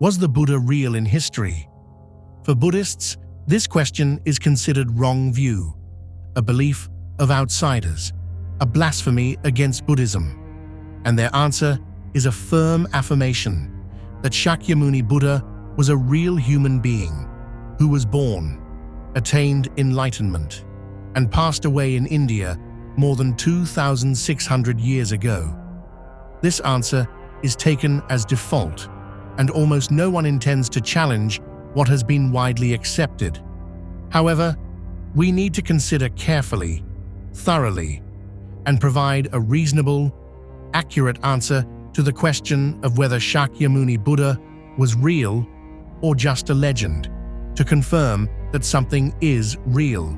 Was the Buddha real in history? For Buddhists, this question is considered wrong view, a belief of outsiders, a blasphemy against Buddhism. And their answer is a firm affirmation that Shakyamuni Buddha was a real human being who was born, attained enlightenment, and passed away in India more than 2,600 years ago. This answer is taken as default, and almost no one intends to challenge what has been widely accepted. However, we need to consider carefully, thoroughly, and provide a reasonable, accurate answer to the question of whether Shakyamuni Buddha was real or just a legend. To confirm that something is real,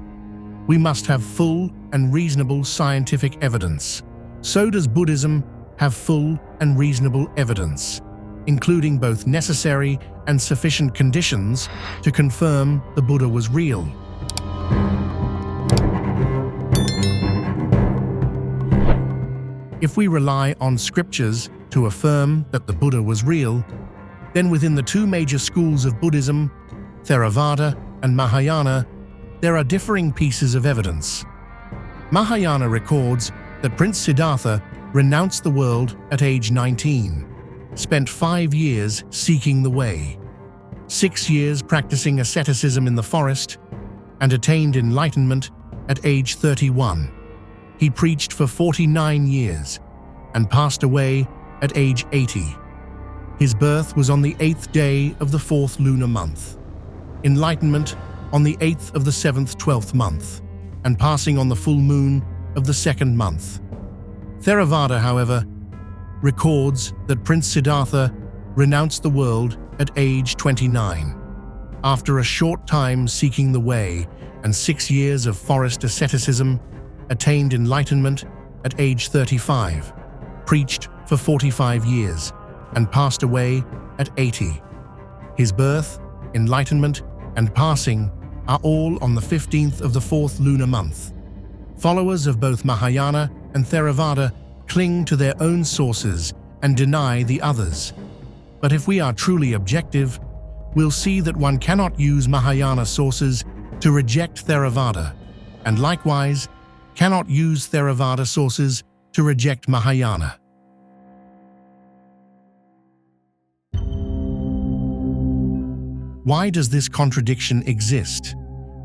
we must have full and reasonable scientific evidence. So does Buddhism have full and reasonable evidence, including both necessary and sufficient conditions to confirm the Buddha was real. If we rely on scriptures to affirm that the Buddha was real, then within the two major schools of Buddhism, Theravada and Mahayana, there are differing pieces of evidence. Mahayana records that Prince Siddhartha renounced the world at age 19, spent 5 years seeking the way, 6 years practicing asceticism in the forest, and attained enlightenment at age 31. He preached for 49 years and passed away at age 80. His birth was on the 8th day of the 4th lunar month, enlightenment on the 8th of the 7th 12th month, and passing on the full moon of the 2nd month. Theravada, however, records that Prince Siddhartha renounced the world at age 29. After a short time seeking the way and 6 years of forest asceticism, attained enlightenment at age 35, preached for 45 years, and passed away at 80. His birth, enlightenment, and passing are all on the 15th of the 4th lunar month. Followers of both Mahayana and Theravada cling to their own sources and deny the others. But if we are truly objective, we'll see that one cannot use Mahayana sources to reject Theravada, and likewise cannot use Theravada sources to reject Mahayana. Why does this contradiction exist?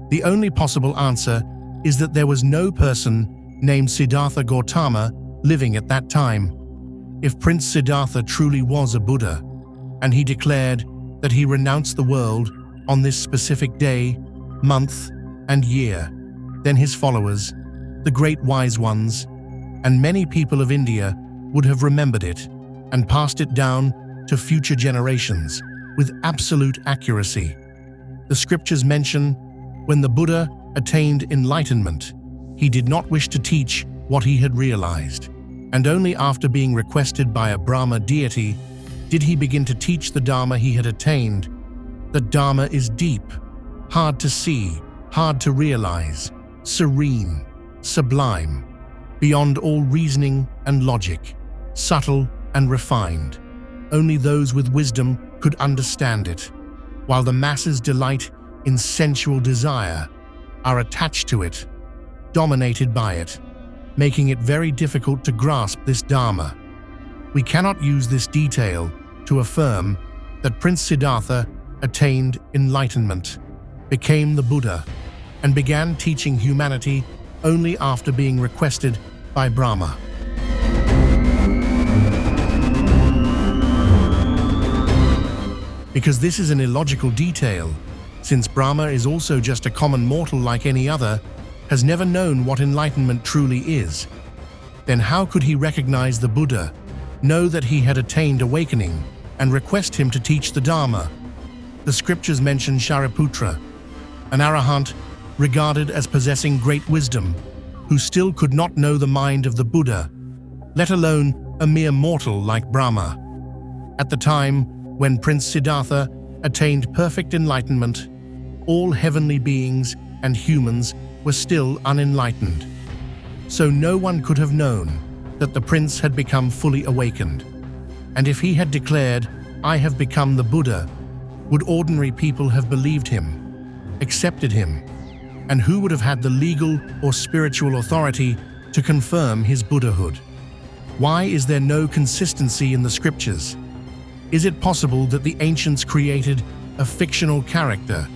The only possible answer is that there was no person named Siddhartha Gautama living at that time. If Prince Siddhartha truly was a Buddha, and he declared that he renounced the world on this specific day, month, and year, then his followers, the great wise ones, and many people of India would have remembered it and passed it down to future generations with absolute accuracy. The scriptures mention when the Buddha attained enlightenment, he did not wish to teach what he had realized, and only after being requested by a Brahma deity did he begin to teach the Dharma he had attained. That Dharma is deep, hard to see, hard to realize, serene, sublime, beyond all reasoning and logic, subtle and refined. Only those with wisdom could understand it, while the masses delight in sensual desire, are attached to it, dominated by it, making it very difficult to grasp this Dharma. We cannot use this detail to affirm that Prince Siddhartha attained enlightenment, became the Buddha, and began teaching humanity only after being requested by Brahma. Because this is an illogical detail, since Brahma is also just a common mortal like any other, has never known what enlightenment truly is. Then how could he recognize the Buddha, know that he had attained awakening, and request him to teach the Dharma? The scriptures mention Shariputra, an Arahant regarded as possessing great wisdom, who still could not know the mind of the Buddha, let alone a mere mortal like Brahma. At the time when Prince Siddhartha attained perfect enlightenment, all heavenly beings and humans were still unenlightened. So no one could have known that the prince had become fully awakened. And if he had declared, "I have become the Buddha," would ordinary people have believed him, accepted him, and who would have had the legal or spiritual authority to confirm his Buddhahood? Why is there no consistency in the scriptures? Is it possible that the ancients created a fictional character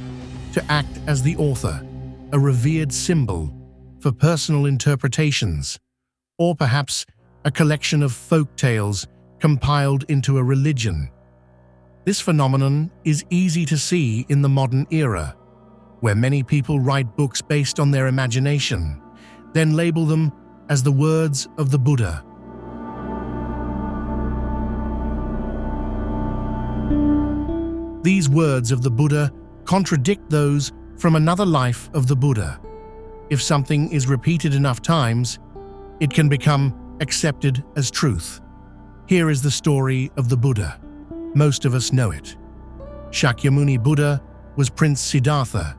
to act as the author, a revered symbol for personal interpretations, or perhaps a collection of folk tales compiled into a religion? This phenomenon is easy to see in the modern era, where many people write books based on their imagination, then label them as the words of the Buddha. These words of the Buddha contradict those from another life of the Buddha. If something is repeated enough times, it can become accepted as truth. Here is the story of the Buddha. Most of us know it. Shakyamuni Buddha was Prince Siddhartha.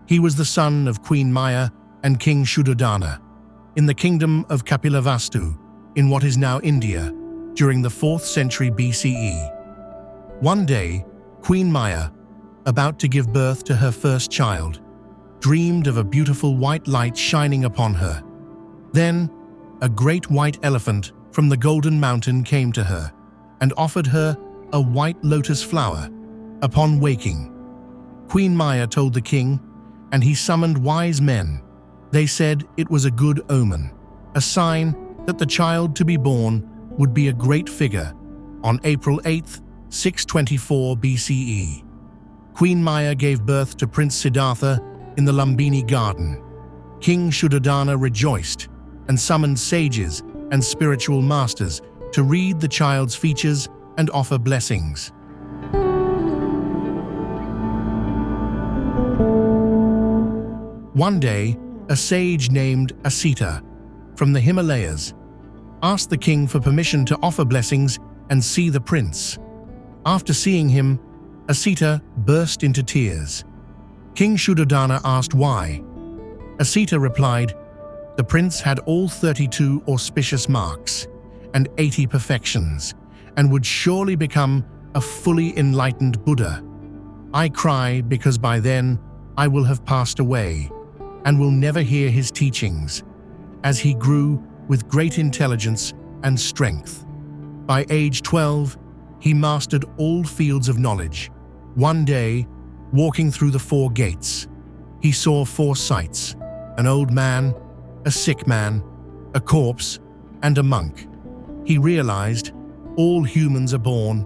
He was the son of Queen Maya and King Shuddhodana in the kingdom of Kapilavastu in what is now India during the 4th century BCE. One day, Queen Maya, about to give birth to her first child, dreamed of a beautiful white light shining upon her. Then, a great white elephant from the Golden Mountain came to her and offered her a white lotus flower. Upon waking, Queen Maya told the king, and he summoned wise men. They said it was a good omen, a sign that the child to be born would be a great figure. On April 8th, 624 BCE, Queen Maya gave birth to Prince Siddhartha in the Lumbini garden. King Shuddhodana rejoiced and summoned sages and spiritual masters to read the child's features and offer blessings. One day, a sage named Asita from the Himalayas asked the king for permission to offer blessings and see the prince. After seeing him, Asita burst into tears. King Shuddhodana asked why. Asita replied, "The prince had all 32 auspicious marks and 80 perfections, and would surely become a fully enlightened Buddha. I cry because by then I will have passed away and will never hear his teachings, as he grew with great intelligence and strength. By age 12, he mastered all fields of knowledge. One day, walking through the 4 gates, he saw 4 sights: an old man, a sick man, a corpse, and a monk. He realized all humans are born,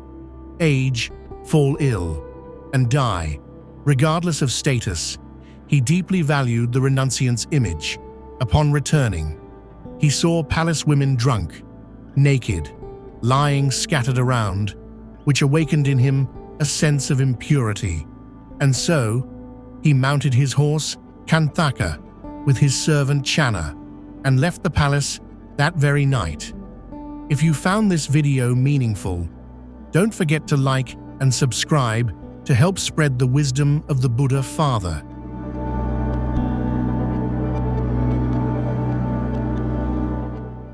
age, fall ill, and die, regardless of status. He deeply valued the renunciant's image. Upon returning, he saw palace women drunk, naked, lying scattered around, which awakened in him a sense of impurity. And so, he mounted his horse, Kanthaka, with his servant Channa, and left the palace that very night. If you found this video meaningful, don't forget to like and subscribe to help spread the wisdom of the Buddha Father.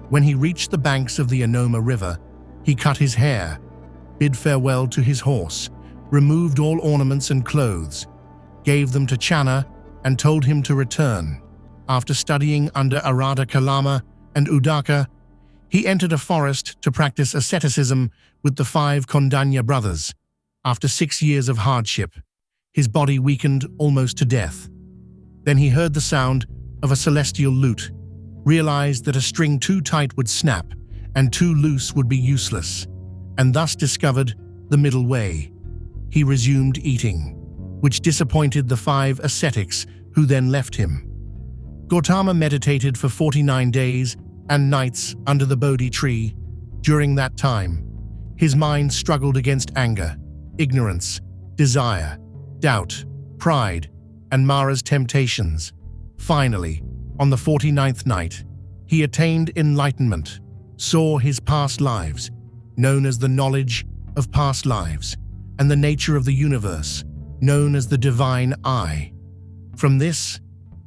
When he reached the banks of the Anoma River, he cut his hair, bid farewell to his horse, removed all ornaments and clothes, gave them to Channa, and told him to return. After studying under Arada Kalama and Udaka, he entered a forest to practice asceticism with the 5 Kondanya brothers. After 6 years of hardship, his body weakened almost to death. Then he heard the sound of a celestial lute, realized that a string too tight would snap and too loose would be useless, and thus discovered the middle way. He resumed eating, which disappointed the 5 ascetics who then left him. Gautama meditated for 49 days and nights under the Bodhi tree. During that time, his mind struggled against anger, ignorance, desire, doubt, pride, and Mara's temptations. Finally, on the 49th night, he attained enlightenment, saw his past lives, known as the knowledge of past lives, and the nature of the universe, known as the divine I. From this,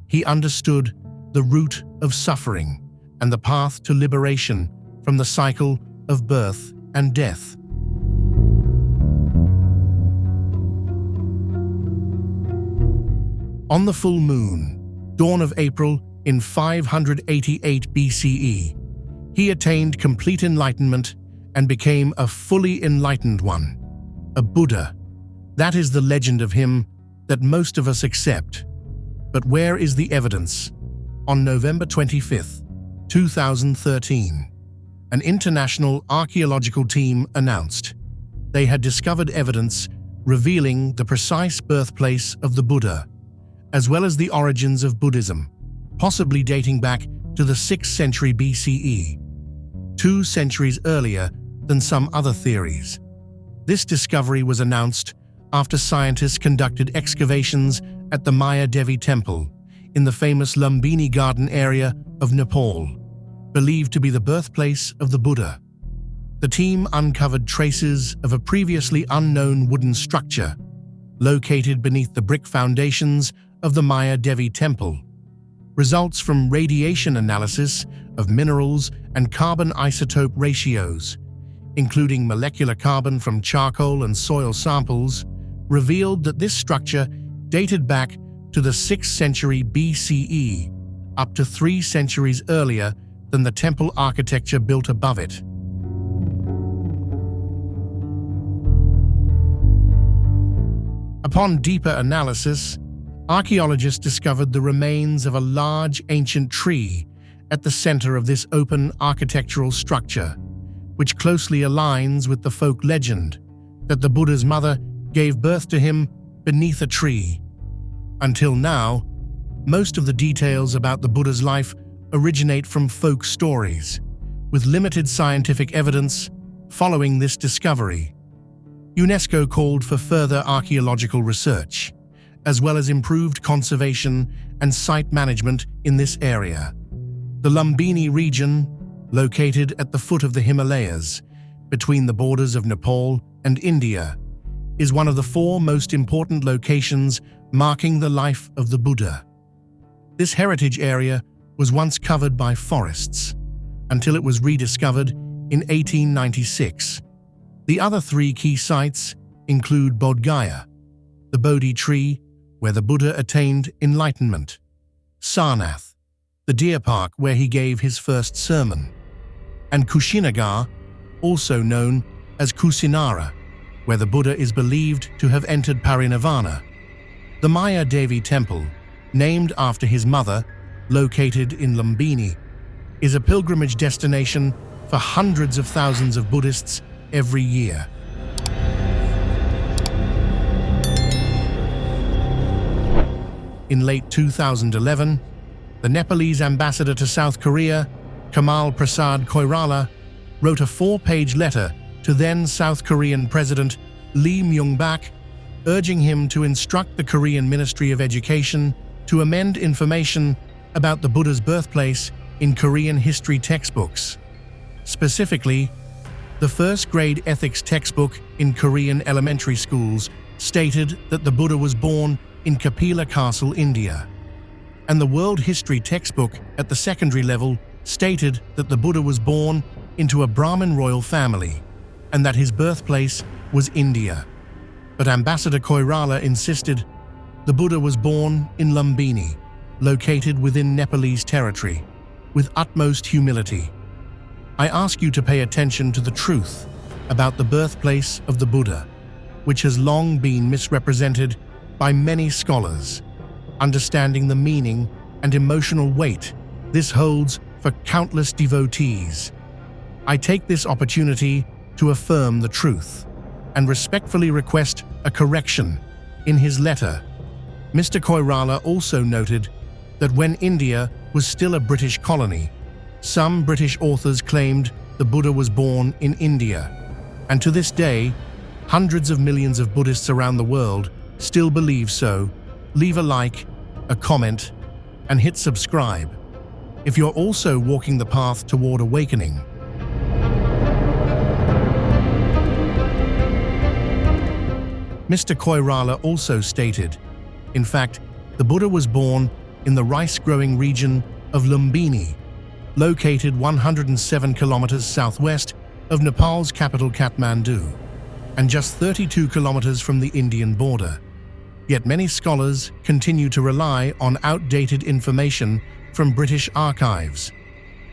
he understood the root of suffering and the path to liberation from the cycle of birth and death. On the full moon, dawn of April in 588 BCE, he attained complete enlightenment and became a fully enlightened one, a Buddha. That is the legend of him that most of us accept. But where is the evidence? On November 25, 2013, an international archaeological team announced they had discovered evidence revealing the precise birthplace of the Buddha, as well as the origins of Buddhism, possibly dating back to the 6th century BCE, 2 centuries earlier than some other theories. This discovery was announced after scientists conducted excavations at the Maya Devi Temple in the famous Lumbini Garden area of Nepal, believed to be the birthplace of the Buddha. The team uncovered traces of a previously unknown wooden structure located beneath the brick foundations of the Maya Devi Temple. Results from radiation analysis of minerals and carbon isotope ratios, including molecular carbon from charcoal and soil samples, revealed that this structure dated back to the 6th century BCE, up to 3 centuries earlier than the temple architecture built above it. Upon deeper analysis, archaeologists discovered the remains of a large ancient tree at the center of this open architectural structure, which closely aligns with the folk legend that the Buddha's mother gave birth to him beneath a tree. Until now, most of the details about the Buddha's life originate from folk stories, with limited scientific evidence following this discovery. UNESCO called for further archaeological research, as well as improved conservation and site management in this area. The Lumbini region, located at the foot of the Himalayas, between the borders of Nepal and India, is one of the 4 most important locations marking the life of the Buddha. This heritage area was once covered by forests, until it was rediscovered in 1896. The other 3 key sites include Bodh Gaya, the Bodhi tree where the Buddha attained enlightenment; Sarnath, the deer park where he gave his first sermon; and Kushinagar, also known as Kusinara, where the Buddha is believed to have entered parinirvana. The Maya Devi Temple, named after his mother, located in Lumbini, is a pilgrimage destination for hundreds of thousands of Buddhists every year. In late 2011, the Nepalese ambassador to South Korea, Kamal Prasad Koirala, wrote a 4-page letter to then South Korean President Lee Myung-bak, urging him to instruct the Korean Ministry of Education to amend information about the Buddha's birthplace in Korean history textbooks. Specifically, the first-grade ethics textbook in Korean elementary schools stated that the Buddha was born in Kapila Castle, India, and the world history textbook at the secondary level stated that the Buddha was born into a Brahmin royal family and that his birthplace was India. But Ambassador Koirala insisted the Buddha was born in Lumbini, located within Nepalese territory, with utmost humility. I ask you to pay attention to the truth about the birthplace of the Buddha, which has long been misrepresented by many scholars. Understanding the meaning and emotional weight this holds for countless devotees, I take this opportunity to affirm the truth and respectfully request a correction. In his letter, Mr. Koirala also noted that when India was still a British colony, some British authors claimed the Buddha was born in India, and to this day, hundreds of millions of Buddhists around the world still believe so. Leave a like, a comment, and hit subscribe if you're also walking the path toward awakening. Mr. Koirala also stated, in fact, the Buddha was born in the rice-growing region of Lumbini, located 107 kilometers southwest of Nepal's capital Kathmandu, and just 32 kilometers from the Indian border. Yet many scholars continue to rely on outdated information from British archives,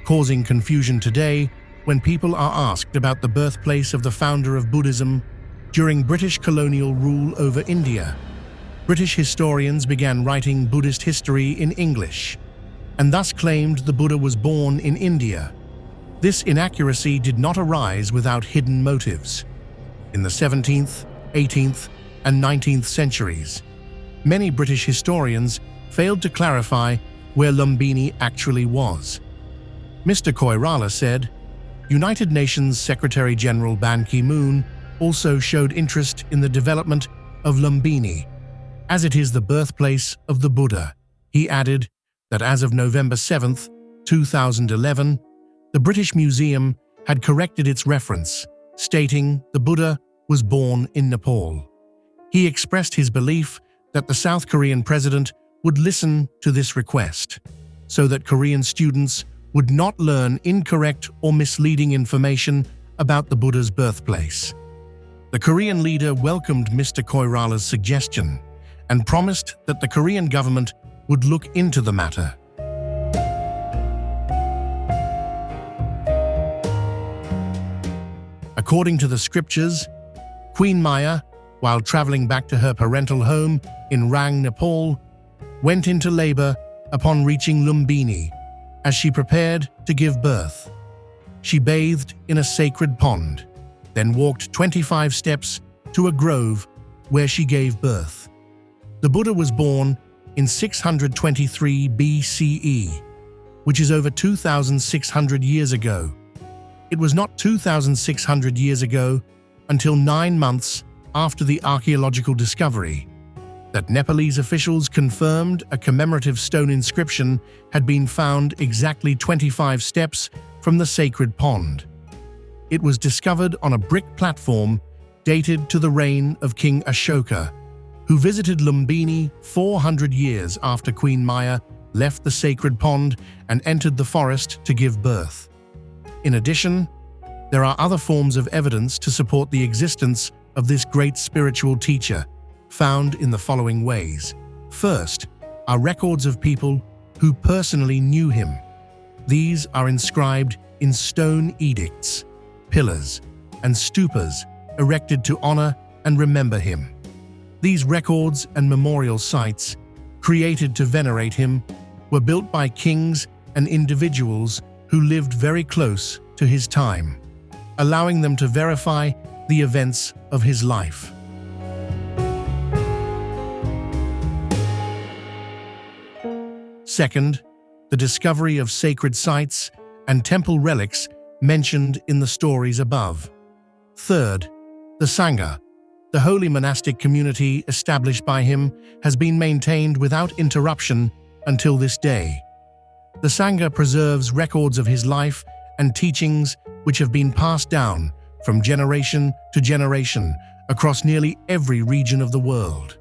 causing confusion today when people are asked about the birthplace of the founder of Buddhism during British colonial rule over India. British historians began writing Buddhist history in English, and thus claimed the Buddha was born in India. This inaccuracy did not arise without hidden motives. In the 17th, 18th, and 19th centuries, many British historians failed to clarify where Lumbini actually was. Mr. Koirala said, United Nations Secretary-General Ban Ki-moon also showed interest in the development of Lumbini, as it is the birthplace of the Buddha. He added that as of November 7, 2011, the British Museum had corrected its reference, stating the Buddha was born in Nepal. He expressed his belief that the South Korean president would listen to this request, so that Korean students would not learn incorrect or misleading information about the Buddha's birthplace. The Korean leader welcomed Mr. Koirala's suggestion and promised that the Korean government would look into the matter. According to the scriptures, Queen Maya, while traveling back to her parental home in Rang, Nepal, went into labor upon reaching Lumbini as she prepared to give birth. She bathed in a sacred pond, then walked 25 steps to a grove where she gave birth. The Buddha was born in 623 BCE, which is over 2,600 years ago. It was not 2,600 years ago until 9 months after the archaeological discovery that Nepalese officials confirmed a commemorative stone inscription had been found exactly 25 steps from the sacred pond. It was discovered on a brick platform dated to the reign of King Ashoka, who visited Lumbini 400 years after Queen Maya left the sacred pond and entered the forest to give birth. In addition, there are other forms of evidence to support the existence of this great spiritual teacher, found in the following ways. First, are records of people who personally knew him. These are inscribed in stone edicts, pillars, and stupas erected to honor and remember him. These records and memorial sites, created to venerate him, were built by kings and individuals who lived very close to his time, allowing them to verify the events of his life. Second, the discovery of sacred sites and temple relics mentioned in the stories above. Third, the Saṅgha, the holy monastic community established by him, has been maintained without interruption until this day. The Saṅgha preserves records of his life and teachings which have been passed down from generation to generation across nearly every region of the world.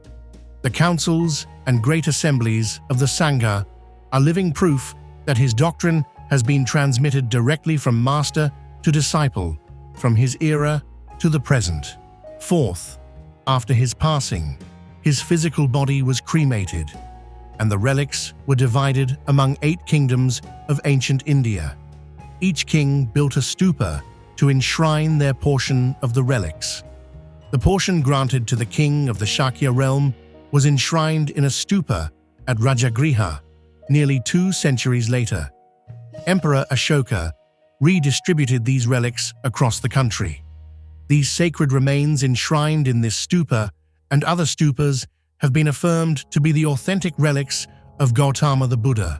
The councils and great assemblies of the Saṅgha are living proof that his doctrine has been transmitted directly from master to disciple, from his era to the present. Fourth, after his passing, his physical body was cremated, and the relics were divided among 8 kingdoms of ancient India. Each king built a stupa to enshrine their portion of the relics. The portion granted to the king of the Shakya realm was enshrined in a stupa at Rajagriha nearly 2 centuries later. Emperor Ashoka redistributed these relics across the country. These sacred remains enshrined in this stupa and other stupas have been affirmed to be the authentic relics of Gautama the Buddha.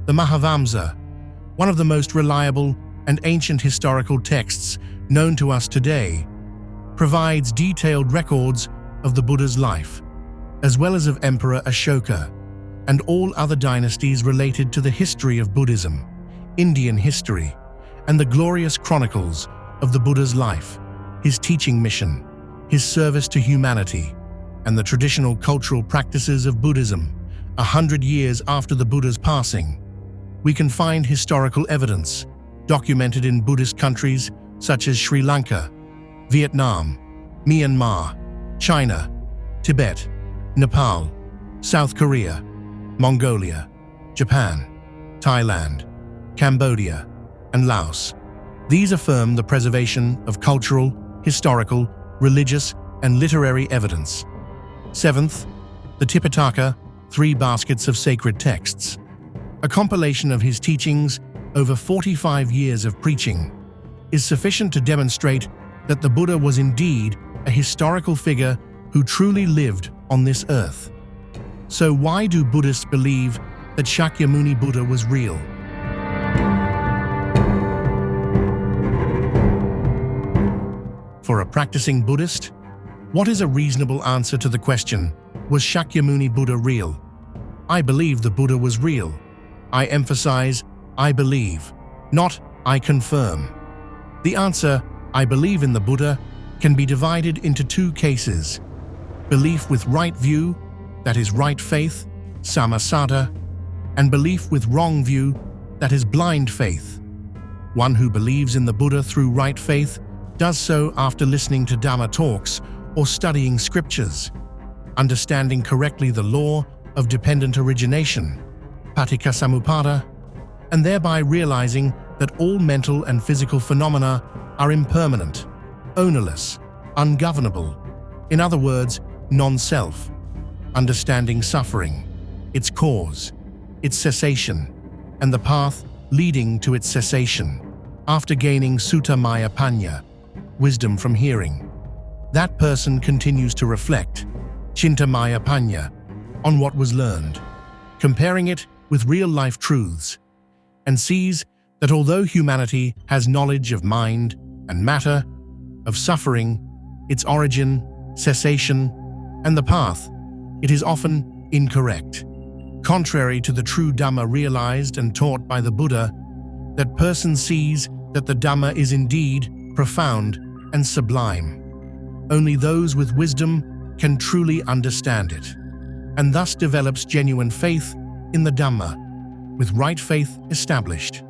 The Mahavamsa, one of the most reliable and ancient historical texts known to us today, provides detailed records of the Buddha's life, as well as of Emperor Ashoka and all other dynasties related to the history of Buddhism, Indian history, and the glorious chronicles of the Buddha's life, his teaching mission, his service to humanity, and the traditional cultural practices of Buddhism. 100 years after the Buddha's passing, we can find historical evidence documented in Buddhist countries such as Sri Lanka, Vietnam, Myanmar, China, Tibet, Nepal, South Korea, Mongolia, Japan, Thailand, Cambodia, and Laos. These affirm the preservation of cultural, historical, religious, and literary evidence. Seventh, the Tripiṭaka, 3 baskets of sacred texts. A compilation of his teachings over 45 years of preaching is sufficient to demonstrate that the Buddha was indeed a historical figure who truly lived on this earth. So why do Buddhists believe that Shakyamuni Buddha was real? For a practicing Buddhist, what is a reasonable answer to the question, was Shakyamuni Buddha real? I believe the Buddha was real. I emphasize, I believe, not I confirm. The answer, I believe in the Buddha, can be divided into 2 cases: belief with right view, that is right faith, sammasata, and belief with wrong view, that is blind faith. One who believes in the Buddha through right faith does so after listening to Dhamma talks or studying scriptures, understanding correctly the law of dependent origination, paticcasamuppada, and thereby realizing that all mental and physical phenomena are impermanent, ownerless, ungovernable, in other words, non-self, understanding suffering, its cause, its cessation, and the path leading to its cessation, after gaining sutta maya panya, wisdom from hearing. That person continues to reflect, cinta maya panya, on what was learned, comparing it with real-life truths, and sees that although humanity has knowledge of mind and matter, of suffering, its origin, cessation, and the path, it is often incorrect. Contrary to the true Dhamma realized and taught by the Buddha, that person sees that the Dhamma is indeed profound and sublime. Only those with wisdom can truly understand it, and thus develops genuine faith in the Dhamma, with right faith established.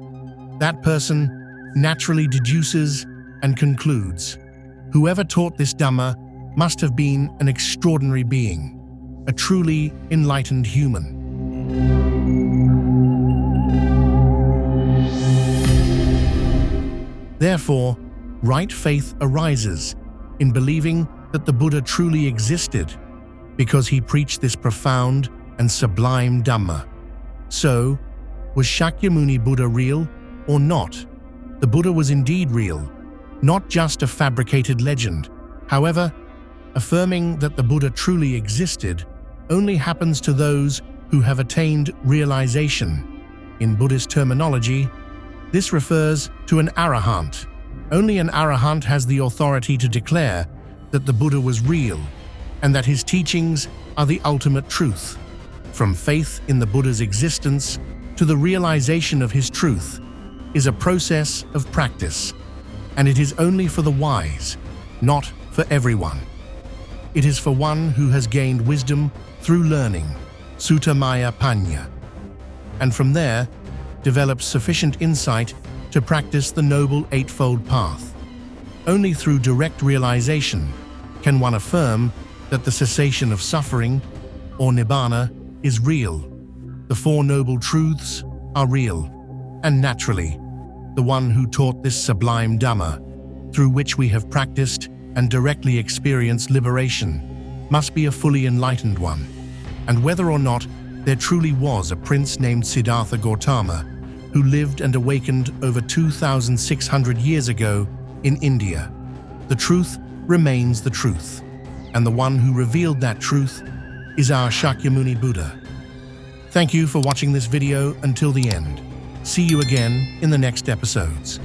That person naturally deduces and concludes, whoever taught this Dhamma must have been an extraordinary being, a truly enlightened human. Therefore, right faith arises in believing that the Buddha truly existed because he preached this profound and sublime Dhamma. So, was Shakyamuni Buddha real or not? The Buddha was indeed real, not just a fabricated legend. However, affirming that the Buddha truly existed only happens to those who have attained realization. In Buddhist terminology, this refers to an Arahant. Only an Arahant has the authority to declare that the Buddha was real and that his teachings are the ultimate truth. From faith in the Buddha's existence to the realization of his truth is a process of practice, and it is only for the wise, not for everyone. It is for one who has gained wisdom through learning, sutta maya panya, and from there develops sufficient insight to practice the Noble Eightfold Path. Only through direct realization can one affirm that the cessation of suffering, or nibbana, is real. The Four Noble Truths are real, and naturally, the one who taught this sublime Dhamma, through which we have practiced and directly experienced liberation, must be a fully enlightened one. And whether or not there truly was a prince named Siddhartha Gautama, who lived and awakened over 2,600 years ago in India, the truth remains the truth, and the one who revealed that truth is our Shakyamuni Buddha. Thank you for watching this video until the end. See you again in the next episodes.